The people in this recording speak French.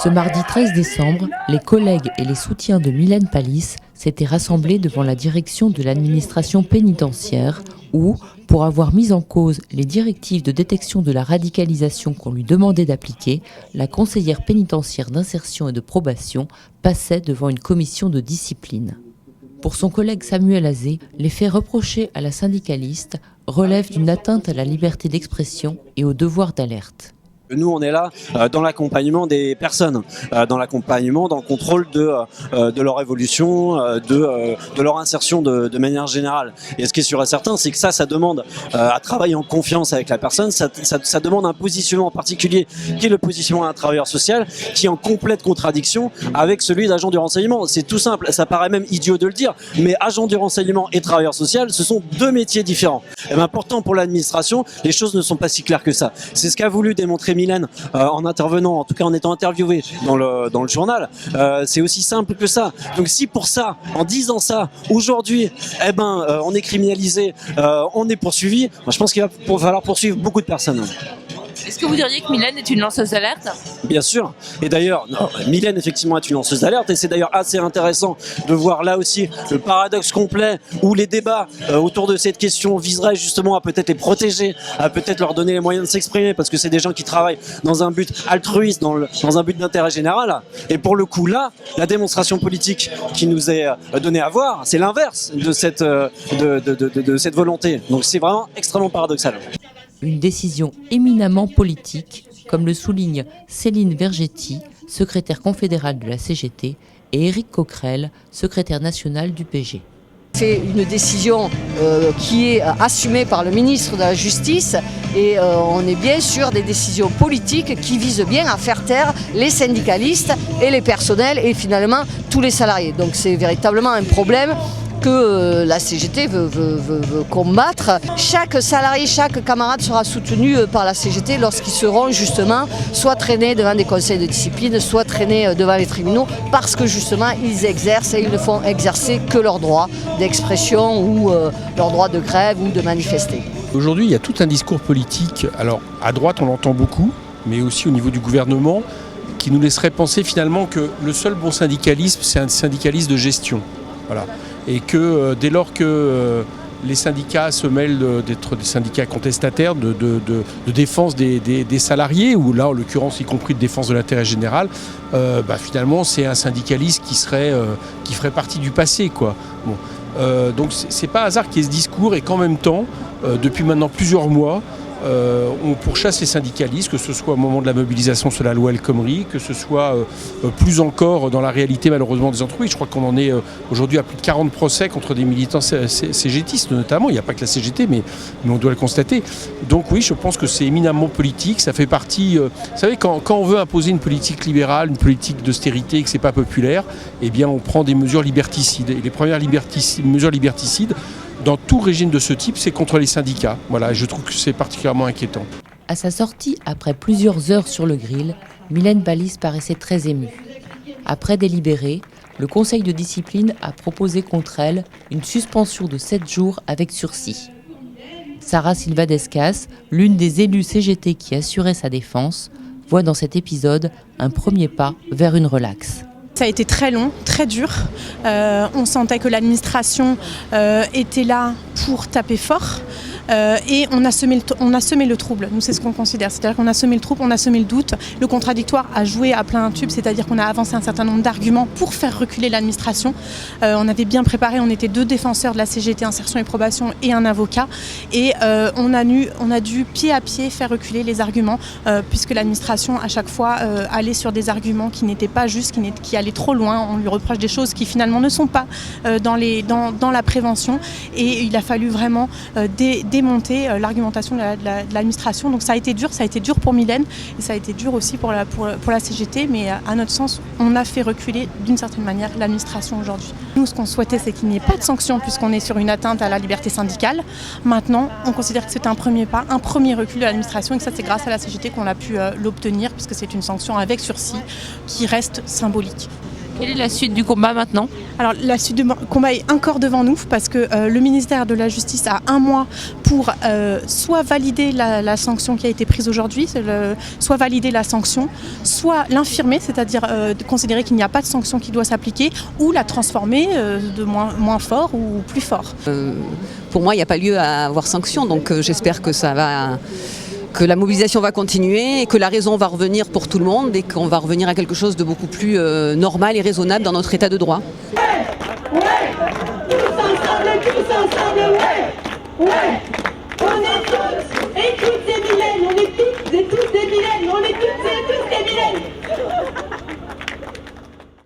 Ce mardi 13 décembre, les collègues et les soutiens de Mylène Paliss s'étaient rassemblés devant la direction de l'administration pénitentiaire où, pour avoir mis en cause les directives de détection de la radicalisation qu'on lui demandait d'appliquer, la conseillère pénitentiaire d'insertion et de probation passait devant une commission de discipline. Pour son collègue Samuel Azé, les faits reprochés à la syndicaliste relèvent d'une atteinte à la liberté d'expression et au devoir d'alerte. Nous, on est là dans l'accompagnement des personnes, dans l'accompagnement, dans le contrôle de leur évolution, de leur insertion de manière générale. Et ce qui est sûr et certain, c'est que ça demande à travailler en confiance avec la personne, ça demande un positionnement en particulier, qui est le positionnement d'un travailleur social, qui est en complète contradiction avec celui d'agent du renseignement. C'est tout simple, ça paraît même idiot de le dire, mais agent du renseignement et travailleur social, ce sont deux métiers différents. Et bien, pourtant, pour l'administration, les choses ne sont pas si claires que ça. C'est ce qu'a voulu démontrer Mylène en intervenant, en tout cas en étant interviewée dans le journal. C'est aussi simple que ça. Donc si pour ça, en disant ça, aujourd'hui, on est criminalisé, on est poursuivi, je pense qu'il va falloir poursuivre beaucoup de personnes. Est-ce que vous diriez que Mylène est une lanceuse d'alerte ? Bien sûr. Et d'ailleurs, Mylène effectivement est une lanceuse d'alerte et c'est d'ailleurs assez intéressant de voir là aussi le paradoxe complet où les débats autour de cette question viseraient justement à peut-être les protéger, à peut-être leur donner les moyens de s'exprimer parce que c'est des gens qui travaillent dans un but altruiste, dans un but d'intérêt général. Et pour le coup là, la démonstration politique qui nous est donnée à voir, c'est l'inverse de cette volonté. Donc c'est vraiment extrêmement paradoxal. Une décision éminemment politique, comme le souligne Céline Vergetti, secrétaire confédérale de la CGT, et Éric Coquerel, secrétaire national du PG. C'est une décision qui est assumée par le ministre de la Justice et on est bien sûr des décisions politiques qui visent bien à faire taire les syndicalistes et les personnels et finalement tous les salariés. Donc c'est véritablement un problème que la CGT veut combattre. Chaque salarié, chaque camarade sera soutenu par la CGT lorsqu'ils seront justement soit traînés devant des conseils de discipline, soit traînés devant les tribunaux, parce que justement ils exercent et ils ne font exercer que leur droit d'expression ou leur droit de grève ou de manifester. Aujourd'hui, il y a tout un discours politique, alors à droite on l'entend beaucoup, mais aussi au niveau du gouvernement, qui nous laisserait penser finalement que le seul bon syndicalisme, c'est un syndicalisme de gestion. Voilà. Et que dès lors que les syndicats se mêlent d'être des syndicats contestataires de défense des salariés, ou là en l'occurrence y compris de défense de l'intérêt général, finalement c'est un syndicalisme qui ferait partie du passé, quoi. Bon. Donc c'est pas hasard qu'il y ait ce discours et qu'en même temps, depuis maintenant plusieurs mois, on pourchasse les syndicalistes, que ce soit au moment de la mobilisation sur la loi El Khomri, que ce soit plus encore dans la réalité malheureusement des entreprises. Je crois qu'on en est aujourd'hui à plus de 40 procès contre des militants CGTistes notamment. Il n'y a pas que la CGT, mais on doit le constater. Donc oui, je pense que c'est éminemment politique. Ça fait partie... vous savez, quand on veut imposer une politique libérale, une politique d'austérité et que ce n'est pas populaire, eh bien on prend des mesures liberticides. Et les premières mesures liberticides, dans tout régime de ce type, c'est contre les syndicats. Voilà, je trouve que c'est particulièrement inquiétant. À sa sortie, après plusieurs heures sur le grill, Mylène Paliss paraissait très émue. Après délibéré, le conseil de discipline a proposé contre elle une suspension de 7 jours avec sursis. Sarah Silva Descas, l'une des élues CGT qui assurait sa défense, voit dans cet épisode un premier pas vers une relaxe. Ça a été très long, très dur. On sentait que l'administration était là pour taper fort. Et on a semé le trouble. Nous, c'est ce qu'on considère. C'est-à-dire qu'on a semé le trouble, on a semé le doute. Le contradictoire a joué à plein tube, c'est-à-dire qu'on a avancé un certain nombre d'arguments pour faire reculer l'administration. On avait bien préparé, on était 2 défenseurs de la CGT, insertion et probation, et un avocat. Et on a dû pied à pied faire reculer les arguments, puisque l'administration, à chaque fois, allait sur des arguments qui n'étaient pas justes, qui allaient trop loin. On lui reproche des choses qui finalement ne sont pas dans la prévention. Et il a fallu vraiment démonter l'argumentation de l'administration. Donc ça a été dur pour Mylène et ça a été dur aussi pour la CGT, mais à notre sens, on a fait reculer d'une certaine manière l'administration aujourd'hui. Nous, ce qu'on souhaitait, c'est qu'il n'y ait pas de sanction puisqu'on est sur une atteinte à la liberté syndicale. Maintenant, on considère que c'est un premier pas, un premier recul de l'administration et que ça, c'est grâce à la CGT qu'on a pu l'obtenir puisque c'est une sanction avec sursis qui reste symbolique. Quelle est la suite du combat maintenant? Alors la suite du combat est encore devant nous parce que le ministère de la Justice a 1 mois pour soit valider la sanction qui a été prise aujourd'hui, soit valider la sanction, soit l'infirmer, c'est-à-dire considérer qu'il n'y a pas de sanction qui doit s'appliquer, ou la transformer de moins fort ou plus fort. Pour moi, il n'y a pas lieu à avoir sanction, donc j'espère que que la mobilisation va continuer et que la raison va revenir pour tout le monde et qu'on va revenir à quelque chose de beaucoup plus normal et raisonnable dans notre état de droit. Ouais, tous ensemble, ouais. On est tous et toutes des Mylènes, on est toutes et tous des Mylènes, on est toutes